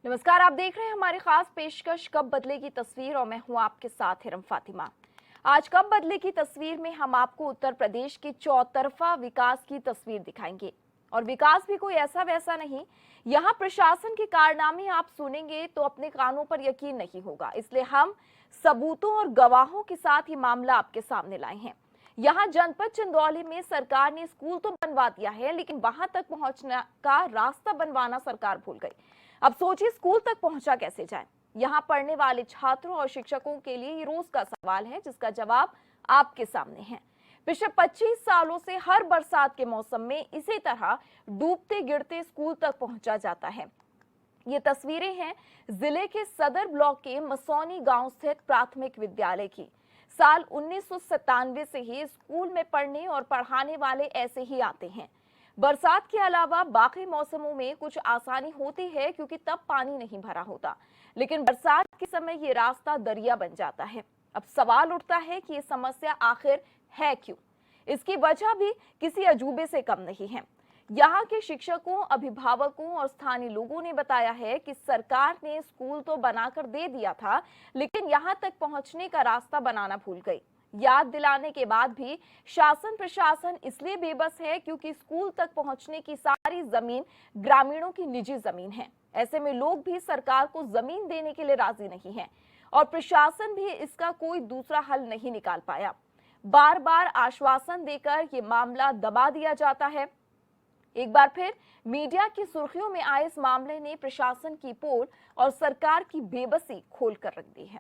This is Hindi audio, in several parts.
नमस्कार, आप देख रहे हैं हमारी खास पेशकश कब बदलेगी तस्वीर और मैं हूं आपके साथ हिरम फातिमा। आज कब बदलेगी तस्वीर में हम आपको उत्तर प्रदेश के चौतरफा विकास की तस्वीर दिखाएंगे। और विकास भी कोई ऐसा वैसा नहीं, यहाँ प्रशासन के कारनामे आप सुनेंगे तो अपने कानों पर यकीन नहीं होगा। इसलिए हम सबूतों और गवाहों के साथ ये मामला आपके सामने लाए हैं। यहाँ जनपद चंदौली में सरकार ने स्कूल तो बनवा दिया है, लेकिन वहां तक पहुंचने का रास्ता बनवाना सरकार भूल गई। अब सोचिए स्कूल तक पहुंचा कैसे जाए। यहाँ पढ़ने वाले छात्रों और शिक्षकों के लिए ये रोज का सवाल है, जिसका जवाब आपके सामने है। पिछले 25 सालों से हर बरसात के मौसम में इसी तरह डूबते गिरते स्कूल तक पहुंचा जाता है। ये तस्वीरें हैं जिले के सदर ब्लॉक के मसौनी गांव स्थित प्राथमिक विद्यालय की। साल 1997 से ही स्कूल में पढ़ने और पढ़ाने वाले ऐसे ही आते हैं। बरसात के अलावा बाकी मौसमों में कुछ आसानी होती है क्योंकि तब पानी नहीं भरा होता, लेकिन बरसात के समय ये रास्ता दरिया बन जाता है। अब सवाल उठता है कि ये समस्या आखिर है क्यों। इसकी वजह भी किसी अजूबे से कम नहीं है। यहाँ के शिक्षकों, अभिभावकों और स्थानीय लोगों ने बताया है कि सरकार ने स्कूल तो बनाकर दे दिया था, लेकिन यहाँ तक पहुंचने का रास्ता बनाना भूल गई। याद दिलाने के बाद भी शासन प्रशासन इसलिए बेबस है क्योंकि स्कूल तक पहुंचने की सारी जमीन ग्रामीणों की निजी जमीन है। ऐसे में लोग भी सरकार को जमीन देने के लिए राजी नहीं है और प्रशासन भी इसका कोई दूसरा हल नहीं निकाल पाया। बार बार आश्वासन देकर ये मामला दबा दिया जाता है। एक बार फिर मीडिया की सुर्खियों में आए इस मामले ने प्रशासन की पोल और सरकार की बेबसी खोल कर रख दी है।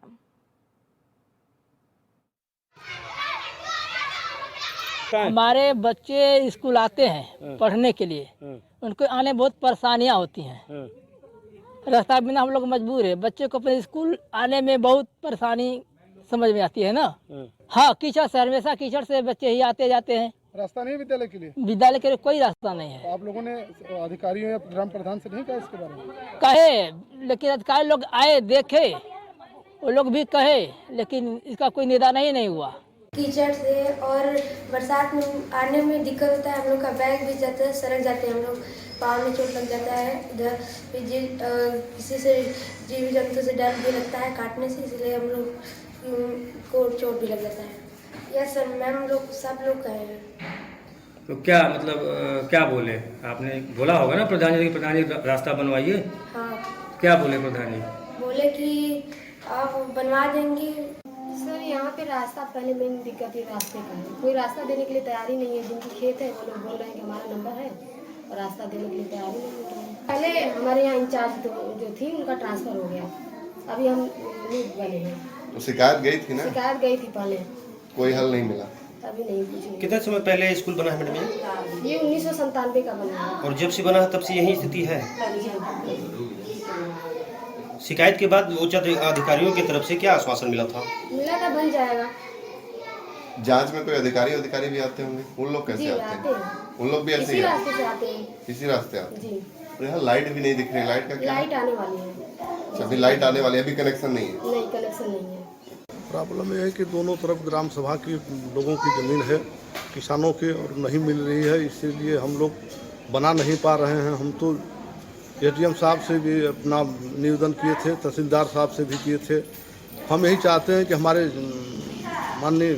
हमारे बच्चे स्कूल आते हैं पढ़ने के लिए, उनको आने बहुत परेशानियां होती हैं। रास्ता बिना हम लोग मजबूर है। बच्चे को अपने स्कूल आने में बहुत परेशानी समझ में आती है ना। हाँ, कीचड़ से, हमेशा कीचड़ से बच्चे ही आते जाते हैं। रास्ता नहीं है विद्यालय के लिए? विद्यालय के लिए कोई रास्ता नहीं है। तो आप लोगों ने अधिकारियों या ग्राम प्रधान से नहीं कहा इसके बारे में? कहे, लेकिन अधिकारी लोग आए, देखे, वो लोग भी कहे, लेकिन इसका कोई निदान ही नहीं हुआ। कीचड़ से और बरसात में आने में दिक्कत होता है। हम लोग का बैग भी जाता है, सड़क जाते हैं, हम लोग पाँव में चोट लग जाता है। इधर किसी से जीव जंतु से डर भी लगता है काटने से, इसलिए हम लोग को चोट भी लग जाता है। यस सर, मैम लोग सब लोग कहे हैं। तो क्या मतलब क्या बोले? आपने बोला होगा ना प्रधान जी, प्रधान जी रास्ता बनवाइए। हाँ, क्या बोले प्रधान जी? बोले कि आप बनवा देंगे। सर, यहाँ पे रास्ता पहले मेन दिक्कत है रास्ते का है। कोई रास्ता देने के लिए तैयारी नहीं है। जिनकी खेत है वो लोग बोल रहे हैं कि हमारा नंबर है, और रास्ता देने के लिए तैयारी नहीं है। पहले हमारे यहाँ इंचार्ज जो थी उनका ट्रांसफर हो गया, अभी हम न्यू वाले हैं। तो शिकायत गई थी ना? शिकायत गई थी पहले, कोई हल नहीं मिला। अभी नहीं कुछ। कितने समय पहले स्कूल बना है मैडम? ये 1997 का बना है। और जब से बना है तब से यही स्थिति है। शिकायत के बाद उच्च अधिकारियों की तरफ से क्या आश्वासन मिला था? मिला था बन जाएगा। जांच में कोई अधिकारी भी आते होंगे? उन लोग कैसे आते हैं? उन लोग भी ऐसे ही रास्ते से आते हैं। इसी रास्ते आते जी। हैं। यहाँ लाइट भी नहीं दिख रही। लाइट का क्या? लाइट आने वाली है। अभी लाइट आने वाली है, अभी कनेक्शन नहीं है। नहीं, कनेक्शन नहीं है। प्रॉब्लम यह है कि दोनों तरफ ग्राम सभा की लोगों की जमीन है, किसानों के, और नहीं मिल रही है। इसीलिए हम लोग बना नहीं पा रहे हैं। हम तो एडीएम साहब से भी अपना निवेदन किए थे, तहसीलदार साहब से भी किए थे। हम यही चाहते हैं कि हमारे माननीय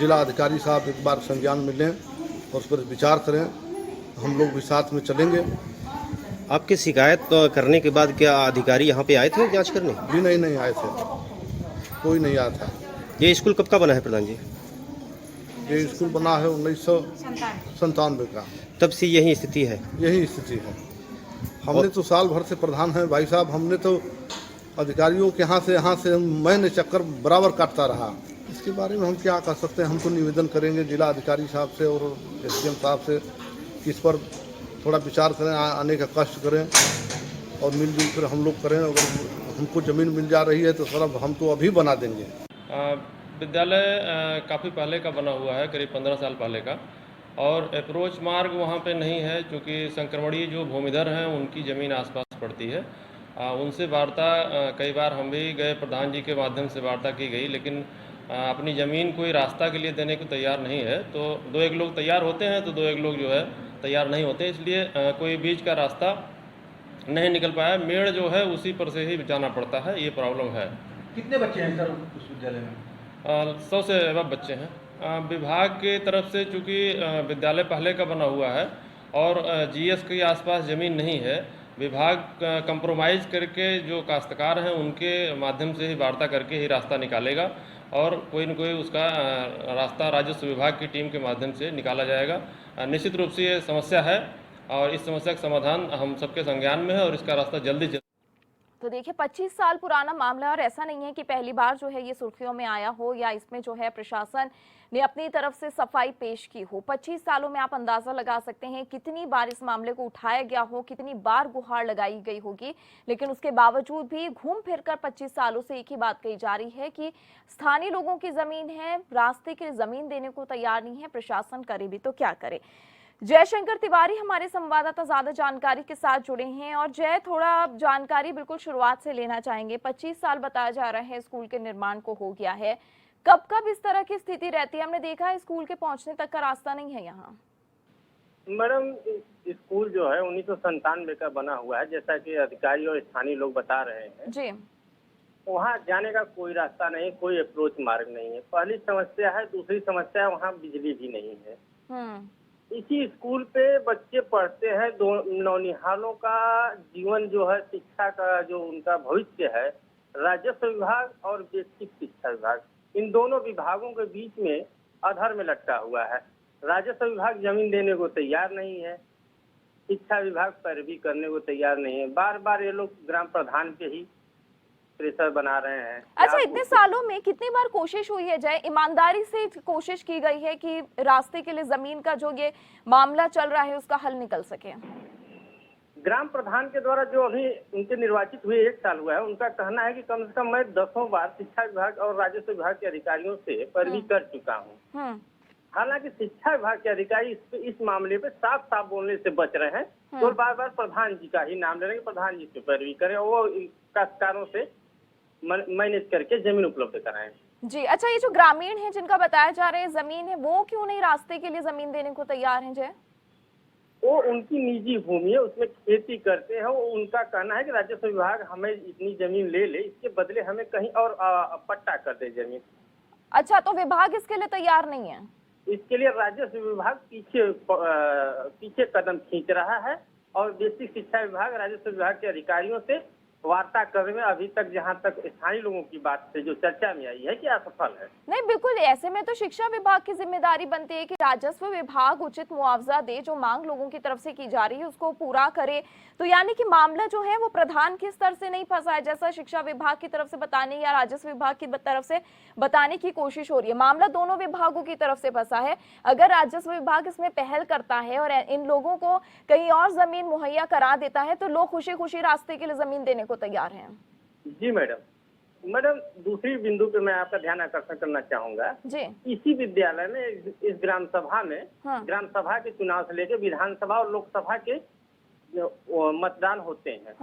जिला अधिकारी साहब एक बार संज्ञान में लें और उस पर विचार करें। हम लोग भी साथ में चलेंगे। आपकी शिकायत करने के बाद क्या अधिकारी यहाँ पे आए थे जांच करने? भी नहीं आए थे, कोई नहीं आया था। ये स्कूल कब का बना है प्रधान जी? ये स्कूल बना है 1997 का। तब से यही स्थिति है? यही स्थिति है। हमने तो साल भर से प्रधान हैं भाई साहब। हमने तो अधिकारियों के यहाँ से मैंने चक्कर बराबर काटता रहा। इसके बारे में हम क्या कर सकते हैं? हम तो निवेदन करेंगे जिला अधिकारी साहब से और एसडीएम साहब से कि इस पर थोड़ा विचार करें, आने का कष्ट करें और मिलजुल कर हम लोग करें। अगर हमको ज़मीन मिल जा रही है तो सर हम तो अभी बना देंगे। विद्यालय काफ़ी पहले का बना हुआ है, करीब 15 साल पहले का, और अप्रोच मार्ग वहाँ पे नहीं है क्योंकि संक्रमणीय जो भूमिधर हैं उनकी ज़मीन आसपास पड़ती है। उनसे वार्ता कई बार हम भी गए, प्रधान जी के माध्यम से वार्ता की गई, लेकिन अपनी ज़मीन कोई रास्ता के लिए देने को तैयार नहीं है। तो दो एक लोग तैयार होते हैं तो दो एक लोग जो है तैयार नहीं होते, इसलिए कोई बीच का रास्ता नहीं निकल पाया। मेड़ जो है उसी पर से ही जाना पड़ता है, ये प्रॉब्लम है। कितने बच्चे हैं सर उस विद्यालय में? 100 से अबव बच्चे हैं। विभाग की तरफ से चूँकि विद्यालय पहले का बना हुआ है और जीएस के आसपास ज़मीन नहीं है, विभाग कंप्रोमाइज़ करके जो काश्तकार हैं उनके माध्यम से ही वार्ता करके ही रास्ता निकालेगा और कोई न कोई उसका रास्ता राजस्व विभाग की टीम के माध्यम से निकाला जाएगा। निश्चित रूप से ये समस्या है और इस समस्या का समाधान हम सबके संज्ञान में है और इसका रास्ता जल्दी तो देखिए 25 साल पुराना मामला है और ऐसा नहीं है कि पहली बार जो है ये सुर्खियों में आया हो या इसमें जो है प्रशासन ने अपनी तरफ से सफाई पेश की हो। 25 सालों में आप अंदाजा लगा सकते हैं कितनी बार इस मामले को उठाया गया हो, कितनी बार गुहार लगाई गई होगी, लेकिन उसके बावजूद भी घूम फिर कर 25 सालों से एक ही बात कही जा रही है कि स्थानीय लोगों की जमीन है, रास्ते के लिए जमीन देने को तैयार नहीं है। प्रशासन करे भी तो क्या करे। जयशंकर तिवारी हमारे संवाददाता ज्यादा जानकारी के साथ जुड़े हैं। और जय, थोड़ा जानकारी बिल्कुल शुरुआत से लेना चाहेंगे। 25 साल बताया जा रहा है स्कूल के निर्माण को हो गया है, कब कब इस तरह की स्थिति रहती है? हमने देखा है स्कूल के पहुंचने तक का रास्ता नहीं है यहाँ। मैडम, स्कूल जो है 1997 का बना हुआ है, जैसा कि अधिकारी और स्थानीय लोग बता रहे हैं जी। वहाँ जाने का कोई रास्ता नहीं, कोई अप्रोच मार्ग नहीं है। पहली समस्या है। दूसरी समस्या है वहाँ बिजली भी नहीं है। इसी स्कूल पे बच्चे पढ़ते हैं। दो नौनिहालों का जीवन जो है, शिक्षा का जो उनका भविष्य है, राजस्व विभाग और बेसिक शिक्षा विभाग, इन दोनों विभागों के बीच में अधर में लटका हुआ है। राजस्व विभाग जमीन देने को तैयार नहीं है, शिक्षा विभाग पैरवी करने को तैयार नहीं है। बार बार ये लोग ग्राम प्रधान पे ही प्रेशर बना रहे हैं। अच्छा, इतने सालों में कितनी बार कोशिश हुई है जय, ईमानदारी से कोशिश की गई है कि रास्ते के लिए जमीन का जो ये मामला चल रहा है उसका हल निकल सके? ग्राम प्रधान के द्वारा जो अभी उनके निर्वाचित हुए 1 साल हुआ है, उनका कहना है कि कम से कम मैं 10 बार शिक्षा विभाग और राजस्व विभाग के अधिकारियों से पैरवी कर चुका हूँ। हालांकि शिक्षा विभाग के अधिकारी इस मामले पे साफ साफ बोलने से बच रहे हैं। तो बार बार प्रधान जी का ही नाम ले रहे हैं कि प्रधान जी से पैरवी करें, वो काश्तकारों से मैनेज करके जमीन उपलब्ध कराएं। जी। अच्छा, ये जो ग्रामीण है जिनका बताया जा रहा है जमीन है, वो क्यों नहीं रास्ते के लिए जमीन देने को तैयार हैं जय? वो उनकी निजी भूमि है, उसमें खेती करते हैं। वो उनका कहना है कि राजस्व विभाग हमें इतनी जमीन ले ले, इसके बदले हमें कहीं और पट्टा कर दे जमीन। अच्छा, तो विभाग इसके लिए तैयार नहीं है? इसके लिए राजस्व विभाग पीछे कदम खींच रहा है और बेसिक शिक्षा विभाग राजस्व विभाग के अधिकारियों से वार्ता करने में अभी तक, जहां तक स्थानीय लोगों की बात से जो चर्चा में आई है, कि असफल है। नहीं, बिल्कुल। ऐसे में तो शिक्षा विभाग की जिम्मेदारी बनती है कि राजस्व विभाग उचित मुआवजा दे, जो मांग लोगों की तरफ से की जा रही है उसको पूरा करे। तो यानी कि मामला जो है वो प्रधान के स्तर से नहीं फंसा है, जैसा शिक्षा विभाग की तरफ से बताने या राजस्व विभाग की तरफ से बताने की कोशिश हो रही है। मामला दोनों विभागों की तरफ से फंसा है। अगर राजस्व विभाग इसमें पहल करता है और इन लोगों को कहीं और जमीन मुहैया करा देता है तो लोग खुशी खुशी रास्ते के लिए जमीन देने को तैयार हैं। जी मैडम, दूसरी बिंदु पे मैं आपका ध्यान आकर्षण करना चाहूंगा जी। इसी विद्यालय में इस ग्राम सभा में ग्राम सभा के चुनाव से लेकर विधानसभा और लोकसभा के मतदान होते हैं।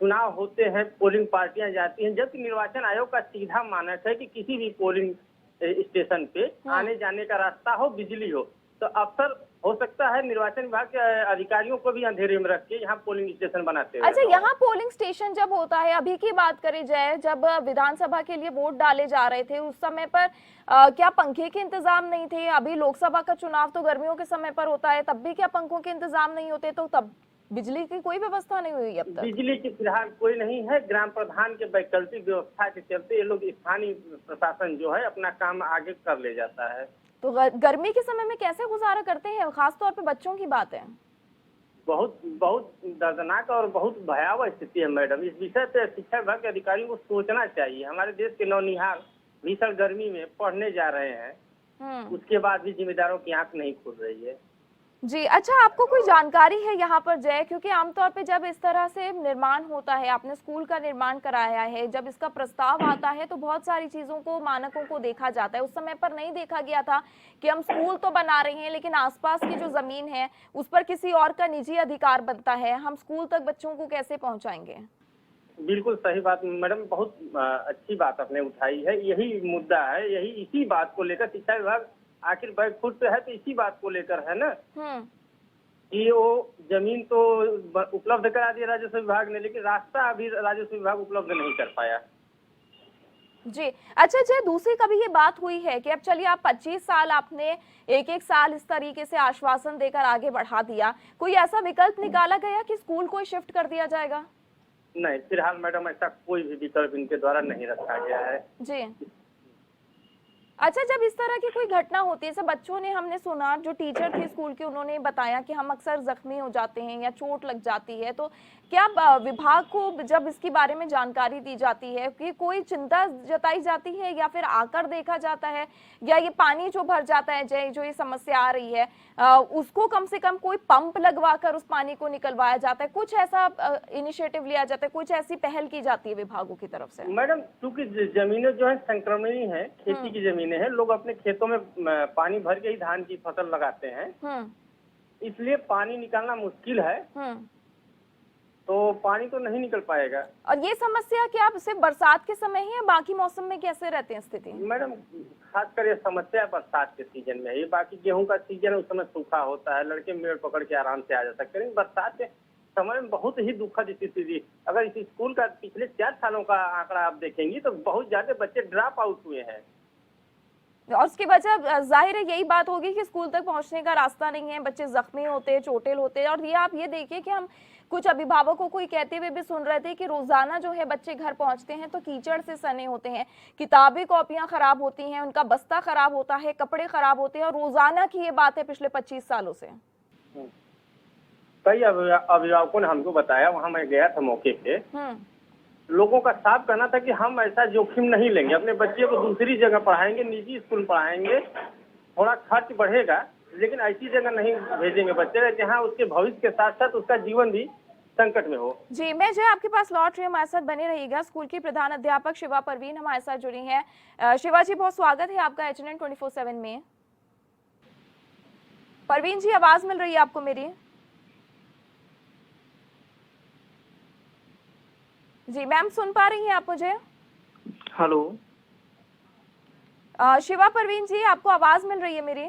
चुनाव होते हैं, पोलिंग पार्टियां जाती हैं, जबकि निर्वाचन आयोग का सीधा मानक है कि किसी भी पोलिंग स्टेशन पे आने जाने का रास्ता हो, बिजली हो। तो अक्सर हो सकता है निर्वाचन विभाग के अधिकारियों को भी अंधेरे में रख के यहाँ पोलिंग स्टेशन बनाते हैं। अच्छा, यहाँ पोलिंग स्टेशन जब होता है, अभी की बात करें जाए, जब विधानसभा के लिए वोट डाले जा रहे थे उस समय पर क्या पंखे के इंतजाम नहीं थे? अभी लोकसभा का चुनाव तो गर्मियों के समय पर होता है, तब भी क्या पंखों के इंतजाम नहीं होते? तो तब बिजली की कोई व्यवस्था नहीं हुई अब तक? बिजली की फिलहाल कोई नहीं है। ग्राम प्रधान के वैकल्पिक व्यवस्था के चलते ये लोग स्थानीय प्रशासन जो है अपना काम आगे कर ले जाता है। तो गर्मी के समय में कैसे गुजारा करते हैं? खासतौर पे बच्चों की बात है। बहुत दर्दनाक और बहुत भयावह स्थिति है मैडम। इस विषय पे शिक्षा विभाग के अधिकारियों को सोचना चाहिए। हमारे देश के नौनिहाल भीषण गर्मी में पढ़ने जा रहे हैं, उसके बाद भी जिम्मेदारों की आंख नहीं खुल रही है। जी। अच्छा, आपको कोई जानकारी है यहाँ पर जय? क्योंकि आमतौर पे जब इस तरह से निर्माण होता है, आपने स्कूल का निर्माण कराया है, जब इसका प्रस्ताव आता है तो बहुत सारी चीजों को, मानकों को देखा जाता है। उस समय पर नहीं देखा गया था कि हम स्कूल तो बना रहे हैं लेकिन आसपास की जो जमीन है उस पर किसी और का निजी अधिकार बनता है, हम स्कूल तक बच्चों को कैसे पहुँचाएंगे? बिल्कुल सही बात मैडम, बहुत अच्छी बात आपने उठाई है। यही मुद्दा है, इसी बात को लेकर शिक्षा विभाग आखिर बैकफुट पे है, तो इसी बात को लेकर है ना। कि वो जमीन तो उपलब्ध करा दिया राजस्व विभाग ने, लेकिन रास्ता अभी राजस्व विभाग उपलब्ध नहीं कर पाया। जी अच्छा जी, दूसरी कभी ये बात हुई है कि अब चलिए आप 25 साल आपने एक साल इस तरीके से आश्वासन देकर आगे बढ़ा दिया, कोई ऐसा विकल्प निकाला गया कि स्कूल को शिफ्ट कर दिया जाएगा? नहीं, फिलहाल मैडम ऐसा कोई भी विकल्प इनके द्वारा नहीं रखा गया है। जी अच्छा, जब इस तरह की कोई घटना होती है, सब बच्चों ने, हमने सुना जो टीचर थे स्कूल के, उन्होंने बताया कि हम अक्सर जख्मी हो जाते हैं या चोट लग जाती है, तो क्या विभाग को जब इसके बारे में जानकारी दी जाती है कि कोई चिंता जताई जाती है या फिर आकर देखा जाता है, या ये पानी जो भर जाता है जो ये समस्या आ रही है उसको कम से कम कोई पंप लगवाकर उस पानी को निकलवाया जाता है, कुछ ऐसा इनिशिएटिव लिया जाता है, कुछ ऐसी पहल की जाती है विभागों की तरफ से? मैडम चूंकि जमीनें जो है संक्रमणीय है, खेती की जमीनें हैं, लोग अपने खेतों में पानी भर के ही धान की फसल लगाते हैं, इसलिए पानी निकालना मुश्किल है, तो पानी तो नहीं निकल पाएगा। और ये समस्या क्या सिर्फ बरसात के समय है या बाकी मौसम में कैसे रहते हैं स्थिति? मैडम खासकर ये समस्या बरसात के सीजन में है, ये बाकी गेहूं का सीजन है, उस समय सूखा होता है, लड़के मेड़ पकड़ के आराम से आ जा सकते हैं। बरसात के समय में बहुत ही दुखद स्थिति, अगर इस स्कूल का पिछले 4 सालों का आंकड़ा आप देखेंगी तो बहुत ज्यादा बच्चे ड्रॉप आउट हुए हैं, और उसकी वजह जाहिर है यही बात होगी कि स्कूल तक पहुंचने का रास्ता नहीं है, बच्चे जख्मी होते हैं, चोटिल होते हैं। और ये आप ये देखिए कि हम कुछ अभिभावकों को कहते हुए भी सुन रहे थे कि रोजाना जो है बच्चे घर पहुंचते हैं तो कीचड़ से सने होते हैं, किताबें कॉपियां खराब होती हैं, उनका बस्ता खराब होता है, कपड़े खराब होते हैं, और रोजाना की ये बात है पिछले 25 सालों से। कई अभिभावकों ने हमको बताया, वहाँ मैं गया था मौके पे, लोगों का साफ कहना था कि हम ऐसा जोखिम नहीं लेंगे, अपने बच्चे को दूसरी जगह पढ़ाएंगे, निजी स्कूल पढ़ाएंगे, थोड़ा खर्च बढ़ेगा, लेकिन ऐसी जगह नहीं भेजेंगे बच्चे जहाँ उसके भविष्य के साथ साथ उसका जीवन भी संकट में हो। जी मैं जो आपके पास लौट रही हूँ, हमारे साथ बने रहिएगा। स्कूल की प्रधान अध्यापक शिवा परवीन हमारे साथ जुड़ी हैं। शिवा जी बहुत स्वागत है आपका HNN 24/7 में। परवीन जी आवाज मिल रही है आपको मेरी? जी मैम सुन पा रही हैं आप मुझे? हेलो शिवा परवीन जी आपको आवाज मिल रही है मेरी?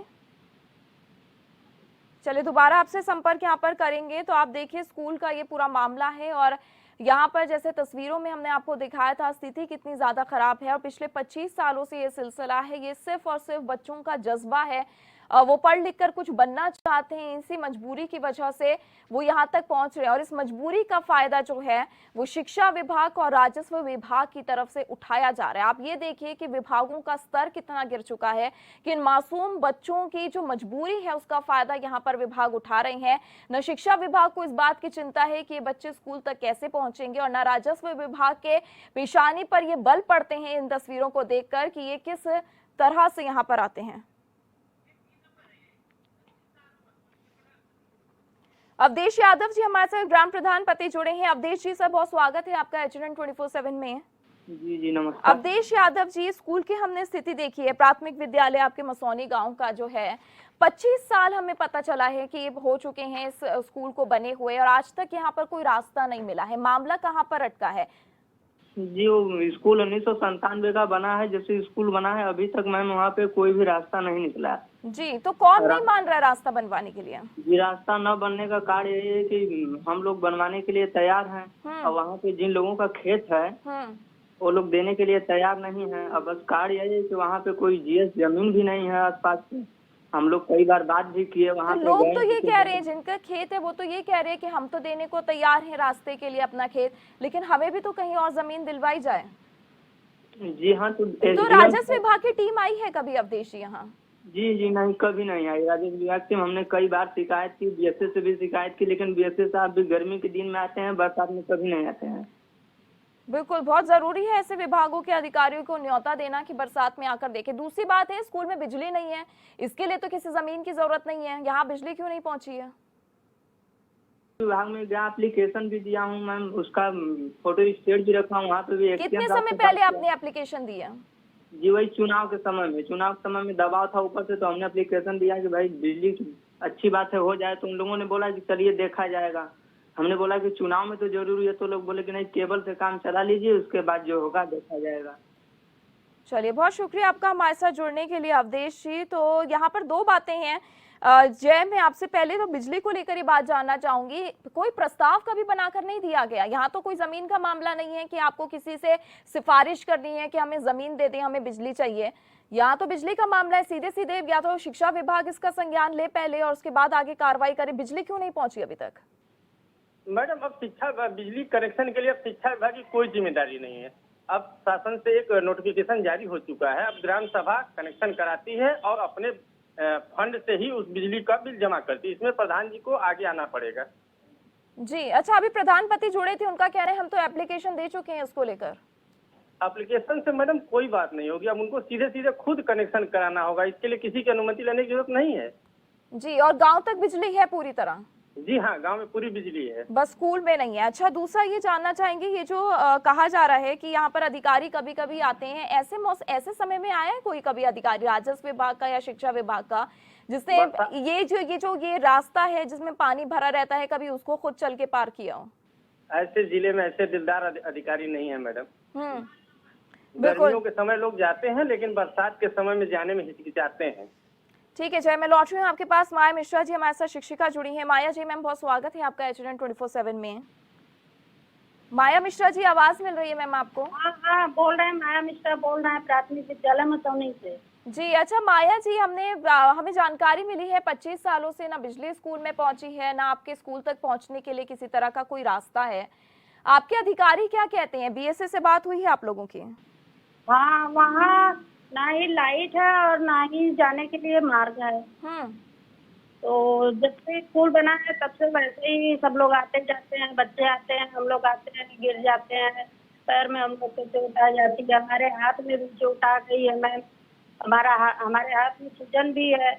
चलिए दोबारा आपसे संपर्क यहाँ पर करेंगे। तो आप देखिए स्कूल का ये पूरा मामला है, और यहाँ पर जैसे तस्वीरों में हमने आपको दिखाया था स्थिति कितनी ज्यादा खराब है, और पिछले 25 सालों से ये सिलसिला है। ये सिर्फ और सिर्फ बच्चों का जज्बा है, वो पढ़ लिख कर कुछ बनना चाहते हैं, इसी मजबूरी की वजह से वो यहाँ तक पहुंच रहे हैं, और इस मजबूरी का फायदा जो है वो शिक्षा विभाग और राजस्व विभाग की तरफ से उठाया जा रहा है। आप ये देखिए कि विभागों का स्तर कितना गिर चुका है कि इन मासूम बच्चों की जो मजबूरी है उसका फायदा यहाँ पर विभाग उठा रहे हैं। न शिक्षा विभाग को इस बात की चिंता है कि ये बच्चे स्कूल तक कैसे पहुंचेंगे, और न राजस्व विभाग के पेशानी पर ये बल पड़ते हैं इन तस्वीरों को देखकर कि ये किस तरह से यहाँ पर आते हैं। अवधेश यादव जी हमारे साथ ग्राम प्रधान पति जुड़े हैं। अवधेश जी सर बहुत स्वागत है आपका HNN 24/7 में। जी नमस्कार। अवधेश यादव जी, स्कूल की हमने स्थिति देखी है, प्राथमिक विद्यालय आपके मसौनी गांव का जो है 25 साल हमें पता चला है कि ये हो चुके हैं इस स्कूल को बने हुए, और आज तक यहाँ पर कोई रास्ता नहीं मिला है। मामला कहाँ पर अटका है? जी वो स्कूल 1997 का बना है, जब से स्कूल बना है अभी तक मैम वहाँ पे कोई भी रास्ता नहीं निकला है। जी तो कौन नहीं मान रहा है रास्ता बनवाने के लिए? जी रास्ता न बनने का कारण ये है कि हम लोग बनवाने के लिए तैयार हैं, और वहाँ पे जिन लोगों का खेत है वो लोग देने के लिए तैयार नहीं है। अब बस कार्य यही है कि वहाँ पे कोई GS जमीन भी नहीं है आसपास में। हम लोग कई बार बात भी किए वहाँ पे। लोग तो ये कह रहे हैं जिनका खेत है वो तो ये कह रहे हैं कि हम तो देने को तैयार हैं रास्ते के लिए अपना खेत, लेकिन हमें भी तो कहीं और जमीन दिलवाई जाए। जी हाँ तो राजस्व विभाग की टीम आई है कभी अवधेश जी यहाँ? जी नहीं कभी नहीं आई राजस्व विभाग से। हमने कई बार शिकायत की, BSS से भी शिकायत की, लेकिन BSS साहब भी गर्मी के दिन में आते हैं, बरसात में कभी नहीं आते हैं। बिल्कुल बहुत जरूरी है ऐसे विभागों के अधिकारियों को न्योता देना कि बरसात में आकर देखें। दूसरी बात है स्कूल में बिजली नहीं है, इसके लिए तो किसी जमीन की जरूरत नहीं है, यहाँ बिजली क्यों नहीं पहुंची है? विभाग में गया, एप्लीकेशन भी दिया हूँ मैम, उसका फोटो स्टेट भी रखा हूँ, वहाँ पे भी। कितने समय पहले आपने एप्लीकेशन दिया? जी वही चुनाव के समय में दबाव था ऊपर से, तो हमने एप्लीकेशन दिया कि भाई बिजली अच्छी बात है हो जाए, तो उन लोगों ने बोला कि चलिए देखा जाएगा। हमने बोला कि चुनाव में तो जरूरी है, तो लोग बोले कि नहीं केबल से काम चला लीजिए, उसके बाद जो होगा देखा जाएगा। चलिए बहुत शुक्रिया आपका हमारे साथ जुड़ने के लिए अवधेश जी। तो यहाँ पर दो बातें हैं, जय, मैं आपसे पहले तो बिजली को लेकर ये बात जानना चाहूंगी, कोई प्रस्ताव कभी बनाकर नहीं दिया गया? यहाँ तो कोई जमीन का मामला नहीं है कि आपको किसी से सिफारिश करनी है कि हमें जमीन दे दें, हमें बिजली चाहिए। यहाँ तो बिजली का मामला है, सीधे सीधे या तो शिक्षा विभाग इसका संज्ञान ले पहले और उसके बाद आगे कार्रवाई करे। बिजली क्यों नहीं पहुंची अभी तक? मैडम, अब बिजली कनेक्शन के लिए अब शिक्षा विभाग की कोई जिम्मेदारी नहीं है। अब शासन से एक नोटिफिकेशन जारी हो चुका है। अब ग्राम सभा कनेक्शन कराती है और अपने फंड से ही उस बिजली का बिल जमा करती है। इसमें प्रधान जी को आगे आना पड़ेगा। जी अच्छा, अभी प्रधानपति जुड़े थे, उनका कह रहे हैं हम तो एप्लीकेशन दे चुके हैं इसको लेकर। एप्लीकेशन से मैडम कोई बात नहीं होगी, अब उनको सीधे सीधे खुद कनेक्शन कराना होगा। इसके लिए किसी की अनुमति लेने की जरूरत नहीं है। जी, और गांव तक बिजली है पूरी तरह? जी हाँ, गांव में पूरी बिजली है, बस स्कूल में नहीं है। अच्छा, दूसरा ये जानना चाहेंगे, ये जो कहा जा रहा है कि यहाँ पर अधिकारी कभी कभी आते हैं, ऐसे समय में आया है कोई कभी अधिकारी राजस्व विभाग का या शिक्षा विभाग का, जिसने ये रास्ता है जिसमें पानी भरा रहता है, कभी उसको खुद चल के पार किया हो? ऐसे जिले में ऐसे दिलदार अधिकारी नहीं है मैडम। बिल्कुल। गर्मियों के समय लोग जाते हैं, लेकिन बरसात के समय में जाने में हिचकिचाते हैं। ठीक है जय, मैं लौट रही हूँ आपके पास। माया मिश्रा जी हमारे साथ शिक्षिका जुड़ी हैं। माया जी, मैम बहुत स्वागत है आपका HNN 24/7 में। माया मिश्रा जी, आवाज मिल रही है मैम आपको? हाँ, बोल रहे हैं, माया मिश्रा बोल रहे हैं, प्राथमिक विद्यालय मसौनी से। जी अच्छा माया जी, हमें जानकारी मिली है 25 सालों से ना बिजली स्कूल में पहुंची है, ना आपके स्कूल तक पहुंचने के लिए किसी तरह का कोई रास्ता है। आपके अधिकारी क्या कहते हैं? BSA से बात हुई है आप लोगों की? हाँ, वहाँ ना ही लाइट है और ना ही जाने के लिए मार्ग है। तो जब से स्कूल बना है तब से वैसे ही सब लोग आते जाते हैं, बच्चे आते हैं, हम लोग आते हैं, गिर जाते हैं, पैर में हम लोग को चोट आ जाती है, हमारे हाथ में भी चोट आ गई है मैम, हमारे हाथ में सूजन भी है।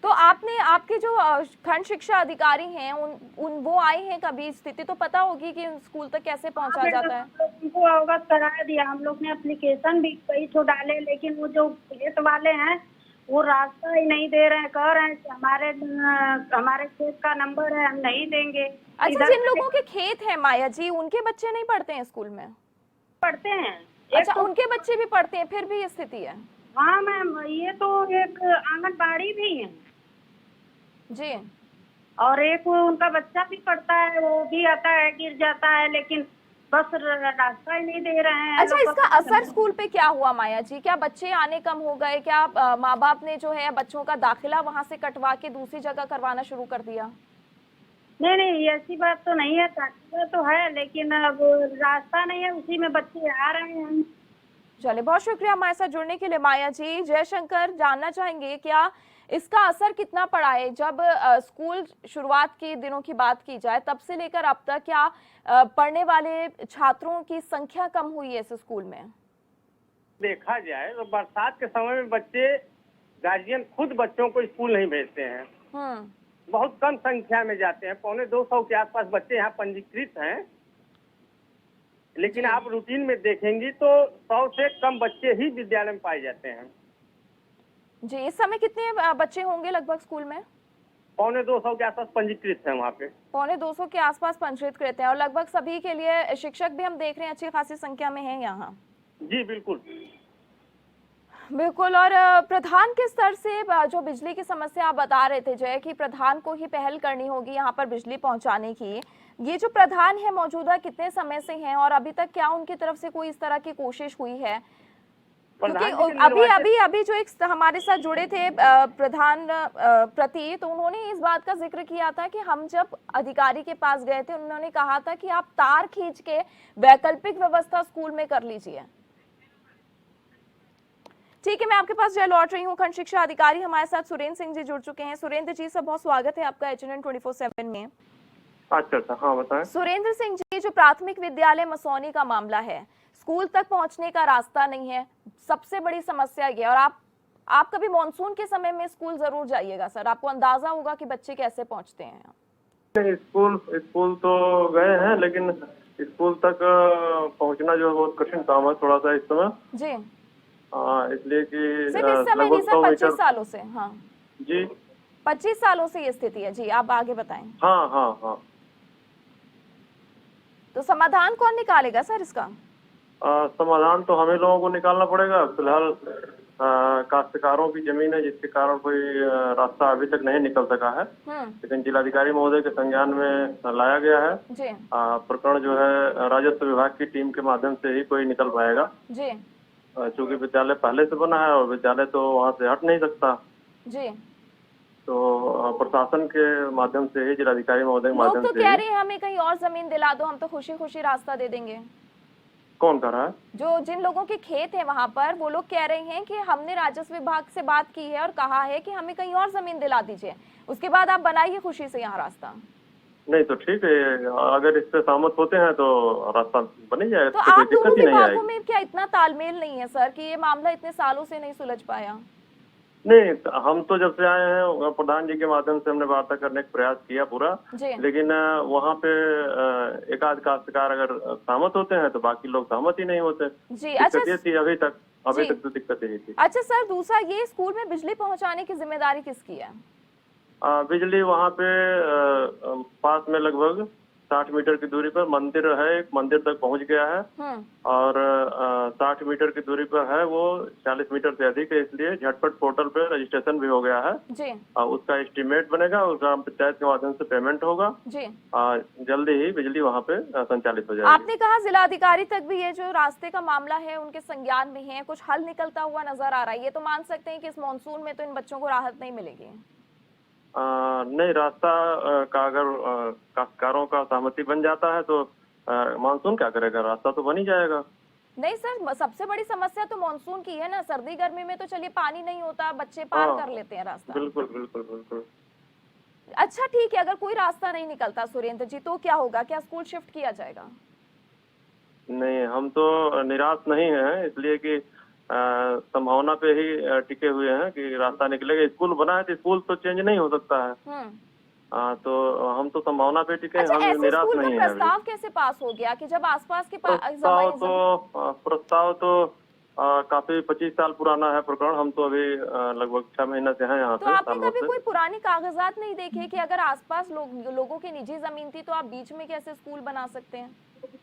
तो आपके जो खंड शिक्षा अधिकारी हैं वो आए हैं कभी? स्थिति तो पता होगी कि स्कूल तक कैसे पहुंचा जाता है। उनको अवगत करा दिया, हम लोग ने एप्लीकेशन भी कई तो डाले, लेकिन वो जो खेत वाले हैं वो रास्ता ही नहीं दे रहे हैं। कह रहे हैं कि हमारे खेत का नंबर है, हम नहीं देंगे। अच्छा, जिन लोगों के खेत हैं माया जी, उनके बच्चे नहीं पढ़ते हैं स्कूल में? पढ़ते हैं। अच्छा, उनके बच्चे भी पढ़ते हैं, फिर भी ये स्थिति है? हाँ मैम, ये तो एक आंगनबाड़ी भी है जी, और एक उनका बच्चा भी पढ़ता है, वो भी आता है, गिर जाता है, लेकिन बस रास्ता ही नहीं दे रहे हैं। अच्छा, इसका असर स्कूल पे क्या हुआ माया जी? क्या बच्चे आने कम हो गए? क्या माँ बाप ने जो है बच्चों का दाखिला वहाँ से कटवा के दूसरी जगह करवाना शुरू कर दिया? नहीं, ऐसी बात तो नहीं है, दाखिला तो है, लेकिन अब रास्ता नहीं है, उसी में बच्चे आ रहे हैं। चले, बहुत शुक्रिया हमारे साथ जुड़ने के लिए माया जी। जयशंकर, जानना चाहेंगे क्या इसका असर कितना पड़ा है? जब स्कूल शुरुआत के दिनों की बात की जाए तब से लेकर अब तक क्या पढ़ने वाले छात्रों की संख्या कम हुई है इस स्कूल में? देखा जाए तो बरसात के समय में बच्चे, गार्जियन खुद बच्चों को स्कूल नहीं भेजते हैं। बहुत कम संख्या में जाते हैं, 250 के आसपास बच्चे यहाँ पंजीकृत हैं, लेकिन आप रूटीन में देखेंगी तो 100 से कम बच्चे ही विद्यालय में पाए जाते हैं। जी, इस समय कितने बच्चे होंगे लगभग स्कूल में? 250 के आसपास पंजीकृत हैं वहाँ पे। 250 के आसपास पंजीकृत हैं और लगभग सभी के लिए शिक्षक भी हम देख रहे हैं अच्छी खासी संख्या में हैं यहाँ। जी बिल्कुल बिल्कुल। और प्रधान के स्तर से जो बिजली की समस्या आप बता रहे थे जय, कि प्रधान को ही पहल करनी होगी यहाँ पर बिजली पहुँचाने की, ये जो प्रधान है मौजूदा कितने समय से हैं और अभी तक क्या उनकी तरफ से कोई इस तरह की कोशिश हुई है? क्योंकि अभी जो एक हमारे साथ जुड़े थे प्रधान प्रति, तो उन्होंने इस बात का जिक्र किया था कि हम जब अधिकारी के पास गए थे उन्होंने कहा था कि आप तार खींच के वैकल्पिक व्यवस्था स्कूल में कर लीजिए। ठीक है, मैं आपके पास जय लौट रही हूँ। खंड शिक्षा अधिकारी हमारे साथ सुरेंद्र सिंह जी जुड़ चुके हैं। सुरेंद्र जी, सब बहुत स्वागत है आपका HNN 24/7 में। अच्छा, हाँ बताएं। सुरेंद्र सिंह जी, जो प्राथमिक विद्यालय मसौनी का मामला है, स्कूल तक पहुंचने का रास्ता नहीं है, सबसे बड़ी समस्या ये। और आप कभी मानसून के समय में स्कूल जरूर जाइएगा सर, आपको अंदाजा होगा कि बच्चे कैसे पहुंचते हैं। नहीं, स्कूल तो गए हैं, लेकिन स्कूल तक पहुंचना जो बहुत कठिन काम है थोड़ा सा इस समय जी। हाँ, इसलिए कि सिर्फ इस समय नहीं सर, 25 सालों से। हाँ जी, 25 सालों से ये स्थिति है जी। आप आगे बताएं। हाँ। तो समाधान कौन निकालेगा सर इसका? समाधान तो हमें लोगों को निकालना पड़ेगा। फिलहाल काश्तकारों की जमीन है, जिसके कारण कोई रास्ता अभी तक नहीं निकल सका है। लेकिन जिलाधिकारी महोदय के संज्ञान में लाया गया है। जी। प्रकरण जो है राजस्व विभाग की टीम के माध्यम से ही कोई निकल पाएगा। जी। चूंकि विद्यालय पहले से बना है और विद्यालय तो वहाँ से हट नहीं सकता। जी। तो प्रशासन के माध्यम से ही, जिलाधिकारी महोदय के माध्यम लोग तो से कह रहे हैं हमें कहीं और जमीन दिला दो, हम तो खुशी खुशी रास्ता दे देंगे। कौन कर रहा है? जो जिन लोगों के खेत है वहाँ पर, वो लोग कह रहे हैं कि हमने राजस्व विभाग से बात की है और कहा है कि हमें कहीं और जमीन दिला दीजिए, उसके बाद आप बनाइए खुशी से यहाँ रास्ता। नहीं तो ठीक है, अगर इससे सहमत होते हैं तो रास्ता बन ही जाएगा। तो आप दोनों विभागों में क्या इतना तालमेल नहीं है सर कि ये मामला इतने सालों से नहीं सुलझ पाया? नहीं, हम तो जब से आए हैं प्रधान जी के माध्यम से हमने वार्ता करने का प्रयास किया पूरा, लेकिन वहाँ पे एक आध काश्तकार अगर सहमत होते हैं तो बाकी लोग सहमत ही नहीं होते। जी। अच्छा, ये थी अभी तक तो दिक्कत यही थी। अच्छा सर, दूसरा ये स्कूल में बिजली पहुँचाने की जिम्मेदारी किसकी है? बिजली वहाँ पे पास में लगभग 60 मीटर की दूरी पर मंदिर है, एक मंदिर तक पहुँच गया है। और 60 मीटर की दूरी पर है वो 40 मीटर से अधिक है, इसलिए झटपट पोर्टल पे रजिस्ट्रेशन भी हो गया है। जी। उसका एस्टीमेट बनेगा और ग्राम पंचायत के माध्यम से पेमेंट होगा। जी। जल्दी ही बिजली वहाँ पे संचालित हो जाएगी। आपने कहा जिलाधिकारी तक भी ये जो रास्ते का मामला है उनके संज्ञान में है, कुछ हल निकलता हुआ नजर आ रहा है। ये तो मान सकते हैं कि इस मानसून में तो इन बच्चों को राहत नहीं मिलेगी। नहीं, रास्ता का अगर काश्तकारों का सहमति बन जाता है तो मानसून क्या करेगा, रास्ता तो बन ही जाएगा। नहीं सर, सबसे बड़ी समस्या तो मानसून की है ना। सर्दी गर्मी में तो चलिए पानी नहीं होता, बच्चे पार कर लेते हैं रास्ता। बिल्कुल बिल्कुल बिल्कुल। अच्छा ठीक है, अगर कोई रास्ता नहीं निकलता सुरेंद्र जी तो क्या होगा? क्या स्कूल शिफ्ट किया जाएगा? नहीं, हम तो निराश नहीं हैं, इसलिए कि संभावना पे ही टिके हुए हैं कि रास्ता निकलेगा। स्कूल बना है तो स्कूल तो चेंज नहीं हो सकता है। तो हम तो संभावना पे टिके। अच्छा, हम निराश नहीं है। प्रस्ताव कैसे पास हो गया कि जब आसपास के प्रस्ताव तो काफी 25 साल पुराना है प्रकरण। हम तो अभी लगभग 6 महीने से हैं यहाँ पे। तो आपने कभी कोई पुरानी कागजात नहीं देखे कि अगर आसपास लोगों की निजी जमीन थी तो आप बीच में कैसे स्कूल बना सकते हैं?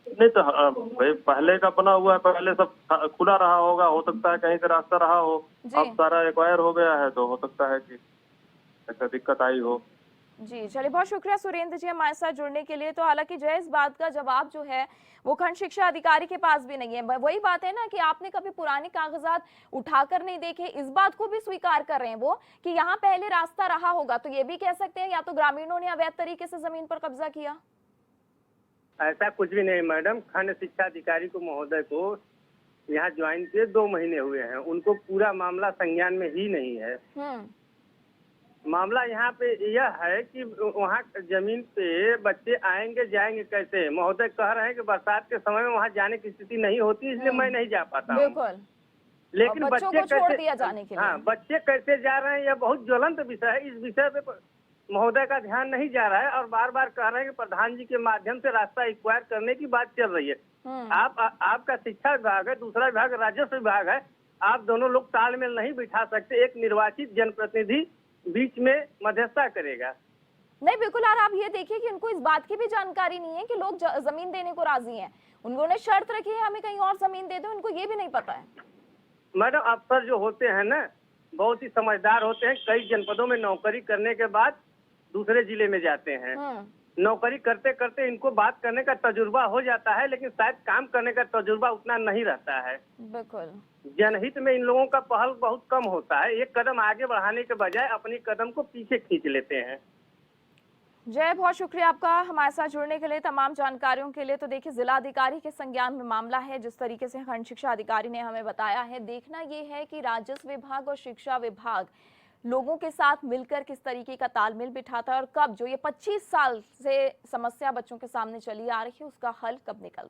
नहीं तो भाई पहले का बना हुआ है, पहले सब खुला रहा होगा, हो सकता है कहीं से रास्ता रहा हो। अब सारा एक्वायर हो गया है तो हो सकता है कि ऐसा दिक्कत आई हो। जी चलिए, बहुत शुक्रिया सुरेंद्र जी हमारे साथ जुड़ने के लिए। तो हालांकि जय, इस बात का जवाब जो है वो खंड शिक्षा अधिकारी के पास भी नहीं है। वही बात है ना कि आपने कभी पुराने कागजात उठाकर नहीं देखे। इस बात को भी स्वीकार कर रहे हैं वो कि यहाँ पहले रास्ता रहा होगा, तो ये भी कह सकते हैं या तो ग्रामीणों ने अवैध तरीके से जमीन पर कब्जा किया। ऐसा कुछ भी नहीं मैडम। खंड शिक्षा अधिकारी को महोदय को यहाँ ज्वाइन किए 2 महीने हुए हैं, उनको पूरा मामला संज्ञान में ही नहीं है। मामला यहाँ पे यह है कि वहाँ जमीन पे बच्चे आएंगे जाएंगे कैसे? महोदय कह रहे हैं कि बरसात के समय में वहाँ जाने की स्थिति नहीं होती, इसलिए मैं नहीं जा पाता। बिल्कुल। लेकिन बच्चे को छोड़ दिया जाने के लिए। हाँ, बच्चे कैसे जा रहे हैं यह बहुत ज्वलंत विषय है। इस विषय पे महोदय का ध्यान नहीं जा रहा है और बार बार कह रहे हैं कि प्रधान जी के माध्यम से रास्ता एक्वायर करने की बात चल रही है। आपका शिक्षा विभाग है, दूसरा विभाग राजस्व विभाग है। आप दोनों लोग तालमेल नहीं बिठा सकते। एक निर्वाचित जनप्रतिनिधि बीच में मध्यस्थता करेगा। नहीं बिल्कुल। और आप ये देखिए कि उनको इस बात की भी जानकारी नहीं है कि लोग जमीन देने को राजी हैं। उन्होंने शर्त रखी है हमें कहीं और जमीन दे दो, उनको ये भी नहीं पता है। मैडम, अफसर जो होते हैं ना बहुत ही समझदार होते हैं। कई जनपदों में नौकरी करने के बाद दूसरे जिले में जाते हैं। नौकरी करते करते इनको बात करने का तजुर्बा हो जाता है, लेकिन शायद काम करने का तजुर्बा उतना नहीं रहता है। बिल्कुल। जनहित में इन लोगों का पहल बहुत कम होता है। एक कदम आगे बढ़ाने के बजाय अपनी कदम को पीछे खींच लेते हैं। जय, बहुत शुक्रिया आपका हमारे साथ जुड़ने के लिए, तमाम जानकारियों के लिए। तो देखिए, जिलाधिकारी के संज्ञान में मामला है, जिस तरीके से खंड शिक्षा अधिकारी ने हमें बताया है। देखना ये है कि राजस्व विभाग और शिक्षा विभाग लोगों के साथ मिलकर किस तरीके का तालमेल बिठाता है और कब जो ये 25 साल से समस्या बच्चों के सामने चली आ रही है उसका हल कब निकलता है।